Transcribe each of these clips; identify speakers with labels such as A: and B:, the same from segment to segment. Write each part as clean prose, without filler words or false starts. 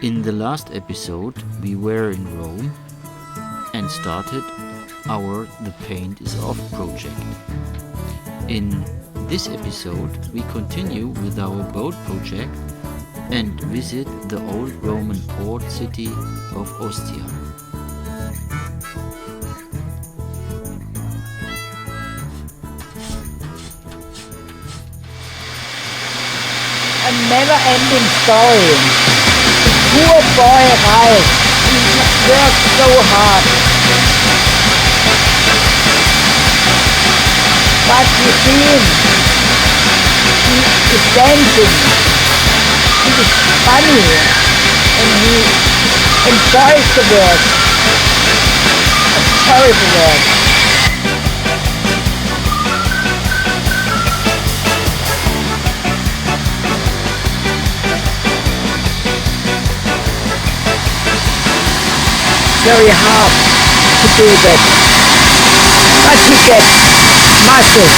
A: In the last episode, we were in Rome and started our The Paint is Off project. In this episode, we continue with our boat project and visit the old Roman port city of Ostia.
B: A never-ending story. Poor boy Ralf, he worked so hard. But you see him, he is dancing, he is funny, and he enjoys the work. A terrible work. Very hard to do that, but he gets muscles.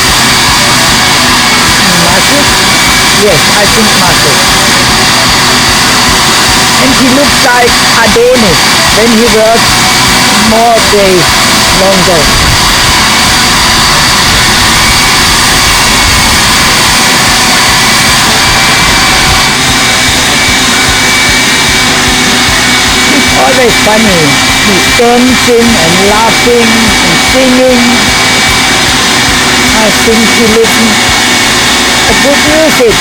B: Muscles? Yes, I think muscles. And he looks like Adonis when he works more days longer. Always funny. He's dancing and laughing and singing. I think he listens to good music.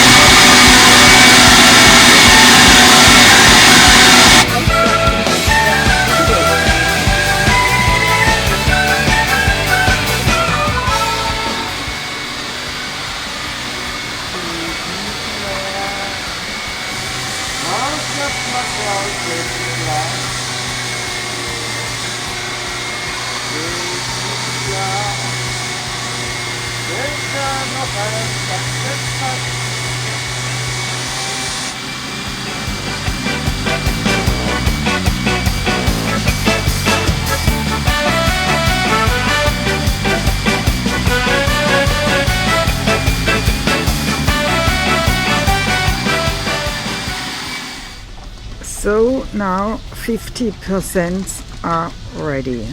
B: So now 50% are ready.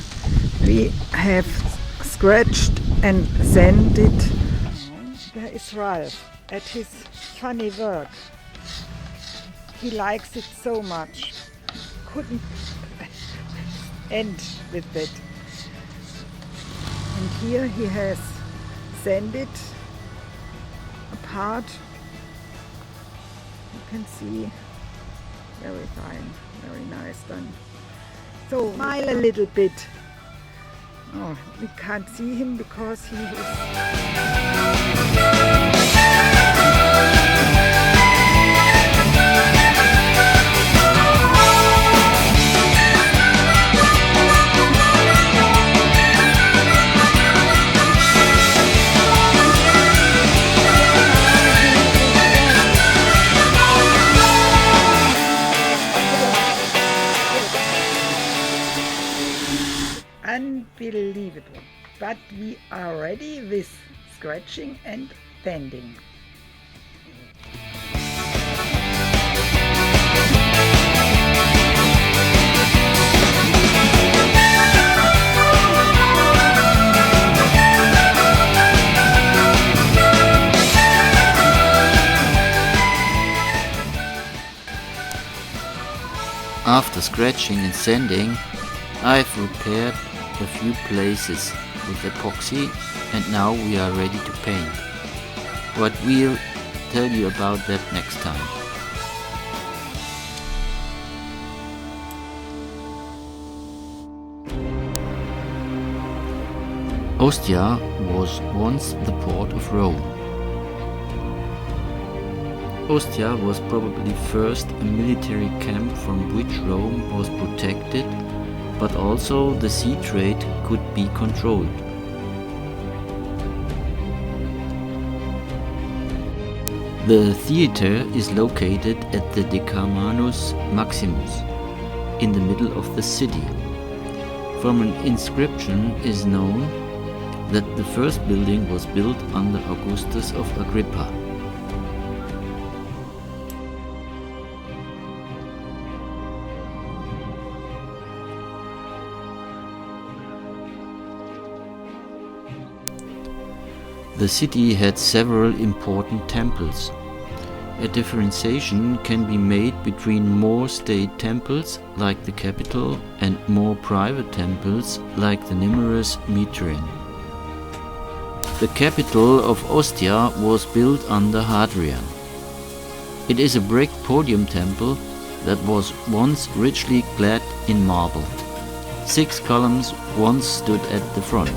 B: We have scratched and sanded. There is Ralf at his funny work. He likes it so much. Couldn't end with that. And here he has sanded a part. You can see. Very fine, very nice done. So smile a little bit. Oh, we can't see him because he is. Unbelievable, but we are ready with scratching and bending.
A: After scratching and sanding, I've repaired a few places with epoxy and now we are ready to paint. But we'll tell you about that next time. Ostia was once the port of Rome. Ostia was probably first a military camp from which Rome was protected, but also the sea trade could be controlled. The theatre is located at the Decumanus Maximus, in the middle of the city. From an inscription is known that the first building was built under Augustus of Agrippa. The city had several important temples. A differentiation can be made between more state temples, like the capital, and more private temples, like the numerous Mitraean. The capital of Ostia was built under Hadrian. It is a brick podium temple that was once richly clad in marble. 6 columns once stood at the front.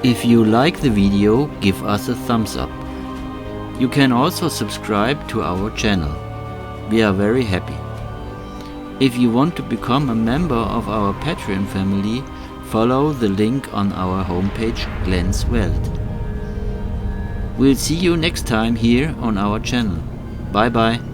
A: If you like the video, give us a thumbs up. You can also subscribe to our channel. We are very happy. If you want to become a member of our Patreon family, follow the link on our homepage Glenswelt. We'll see you next time here on our channel. Bye bye.